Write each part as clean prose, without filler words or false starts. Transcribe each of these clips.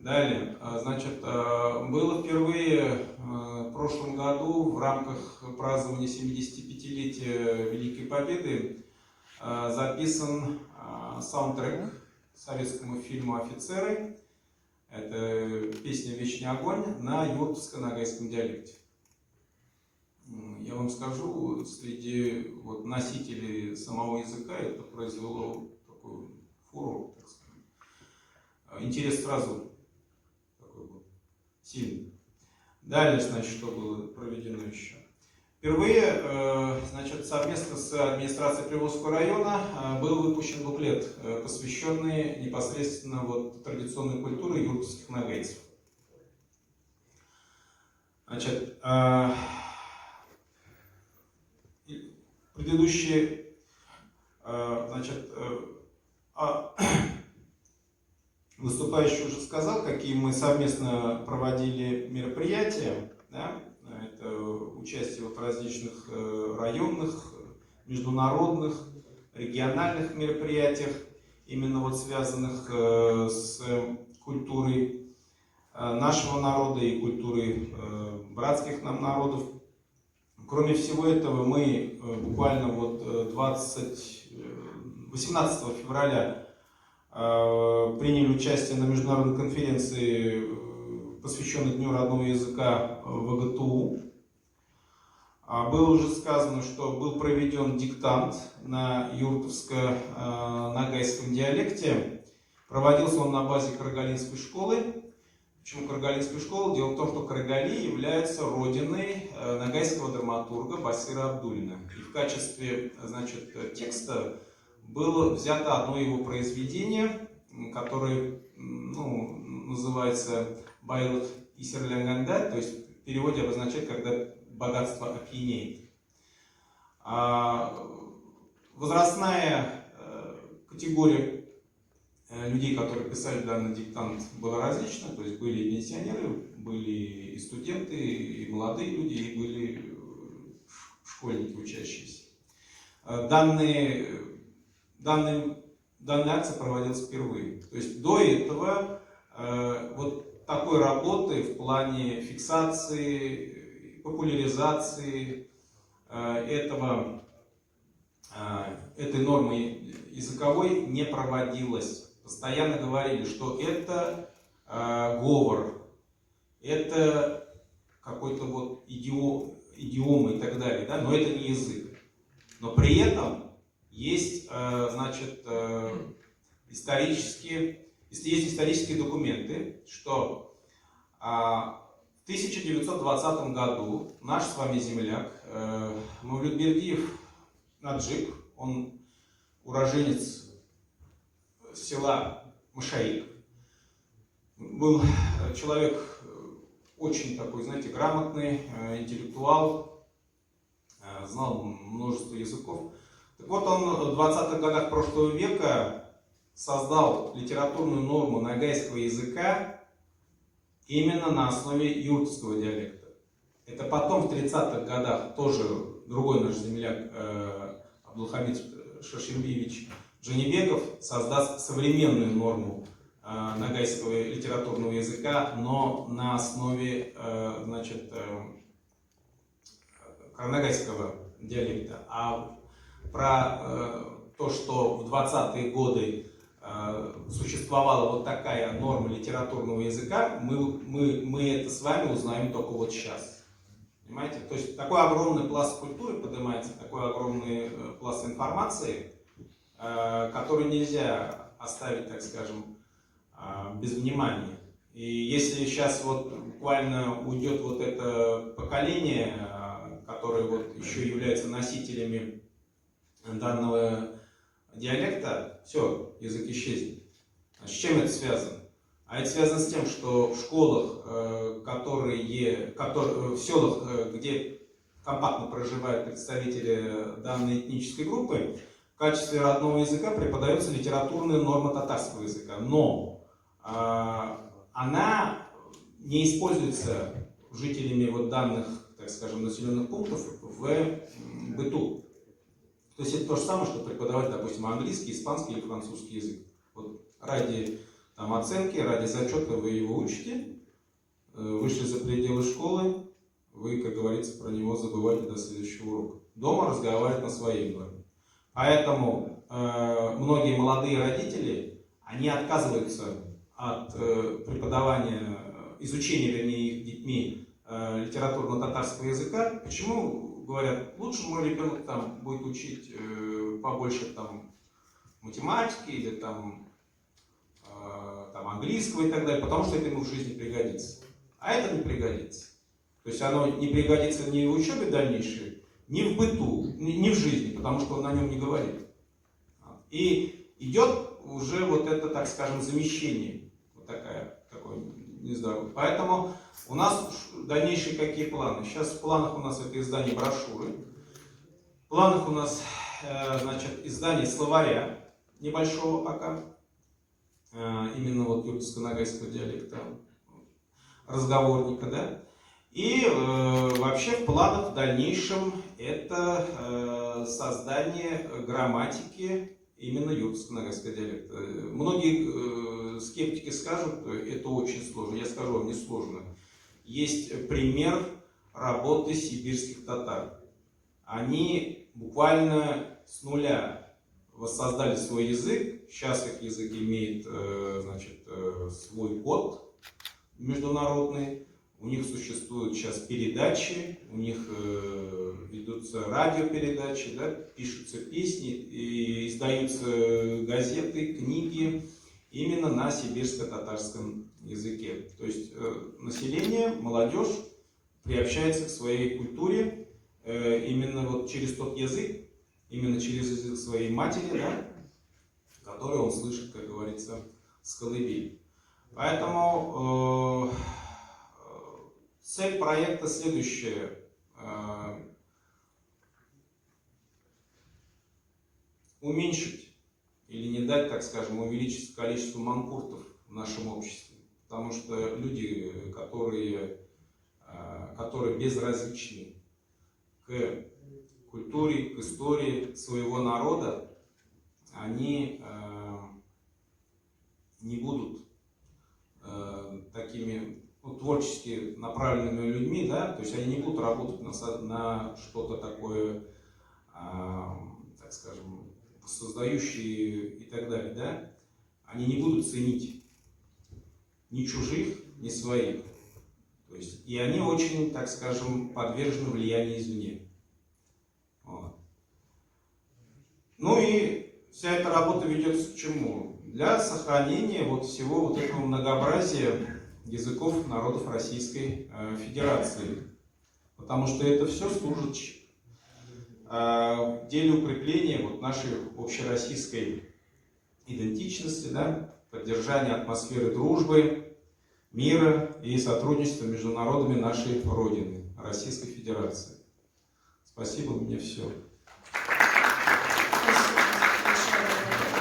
Далее, значит, было впервые в прошлом году в рамках празднования 75-летия Великой Победы записан саундтрек к советскому фильму «Офицеры». Это песня «Вечный огонь» на юртовско-ногайском диалекте. Я вам скажу, среди носителей самого языка это произвело такой фурор, так сказать. Интерес сразу такой был сильный. Далее, значит, что было проведено еще. Впервые, значит, совместно с администрацией Приволжского района был выпущен буклет, посвященный непосредственно традиционной культуре юртовских нагайцев. Значит, предыдущий, значит, выступающий уже сказал, какие мы совместно проводили мероприятия. Да? Это участие в различных районных, международных, региональных мероприятиях, именно связанных с культурой нашего народа и культурой братских нам народов. Кроме всего этого, мы буквально 18 февраля приняли участие на международной конференции, посвященной Дню родного языка в ВГТУ. Было уже сказано, что был проведен диктант на юртовско-ногайском диалекте. Проводился он на базе Карагалинской школы. Почему Карагалинская школа? Дело в том, что Карагали является родиной ногайского драматурга Басира Абдуллина. И в качестве, значит, текста было взято одно его произведение, которое называется «Байлот Исерлянганда», то есть в переводе обозначает, когда богатство опьянеет. Возрастная категория людей, которые писали данный диктант, была различна, то есть были и пенсионеры, были и студенты, и молодые люди, и были школьники учащиеся. Данная акция проводилась впервые. То есть до этого такой работы в плане фиксации, популяризации этой нормы языковой не проводилось. Постоянно говорили, что это говор, это какой-то идиома и так далее, да? Но это не язык. Но при этом есть, значит, исторические документы, что в 1920 году наш с вами земляк Мавлютбердиев Наджиб, он уроженец села Мышаик, был человек очень такой, знаете, грамотный, интеллектуал, знал множество языков. Так вот, он в 20-х годах прошлого века создал литературную норму ногайского языка именно на основе юртовского диалекта. Это потом в 30-х годах тоже другой наш земляк Абдулхамид Шашимбиевич Джанибеков создаст современную норму ногайского литературного языка, но на основе, значит, карнагайского диалекта. А про то, что в 20-е годы существовала такая норма литературного языка, мы это с вами узнаем только сейчас. Понимаете? То есть такой огромный пласт культуры поднимается, такой огромный пласт информации, который нельзя оставить, так скажем, без внимания. И если сейчас буквально уйдет это поколение, которое еще является носителями данного диалекта, все, язык исчезнет. С чем это связано? А это связано с тем, что в школах, в селах, где компактно проживают представители данной этнической группы, в качестве родного языка преподается литературная норма татарского языка. Но она не используется жителями данных, так скажем, населенных пунктов в быту. То есть это то же самое, что преподавать, допустим, английский, испанский или французский язык. Ради, Там оценки, ради зачета вы его учите, вышли за пределы школы, вы, как говорится, про него забываете до следующего урока. Дома разговаривать на своей норме. Поэтому многие молодые родители, они отказываются от преподавания, изучения, вернее, их детьми литературно-татарского языка. Почему? Говорят, лучше мой ребенок там будет учить побольше там математики или там английского и так далее, потому что это ему в жизни пригодится. А это не пригодится. То есть оно не пригодится ни в учебе дальнейшей, ни в быту, ни в жизни, потому что он на нем не говорит. И идет уже вот это, так скажем, замещение. Вот такое нездоровое. Поэтому у нас дальнейшие какие планы? Сейчас в планах у нас это издание брошюры. В планах у нас, значит, издание словаря небольшого пока. Именно вот юртско-ногайского диалекта, разговорника, да. И вообще в планах в дальнейшем это создание грамматики именно юртско-ногайского диалекта. Многие скептики скажут, это очень сложно. Я скажу вам, не сложно. Есть пример работы сибирских татар. Они буквально с нуля воссоздали свой язык. Сейчас их язык имеет, значит, свой код международный. У них существуют сейчас передачи, у них ведутся радиопередачи, да, пишутся песни, и издаются газеты, книги именно на сибирско-татарском языке. То есть население, молодежь приобщается к своей культуре именно вот через тот язык, именно через язык своей матери, да, который он слышит, как говорится, с колыбели. Поэтому цель проекта следующая. Уменьшить или не дать, так скажем, увеличить количество манкуртов в нашем обществе. Потому что люди, которые безразличны к культуре, к истории своего народа, они не будут такими творчески направленными людьми, да, то есть они не будут работать на что-то такое, так скажем, создающие и так далее, да, они не будут ценить ни чужих, ни своих. То есть, и они очень, так скажем, подвержены влиянию извне. Вот. Ну и вся эта работа ведется к чему? Для сохранения вот всего вот этого многообразия языков народов Российской Федерации. Потому что это все служит в деле укрепления вот нашей общероссийской идентичности, да, поддержания атмосферы дружбы, мира и сотрудничества между народами нашей Родины, Российской Федерации. Спасибо, у меня все.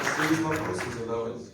Если есть вопросы, задавайте.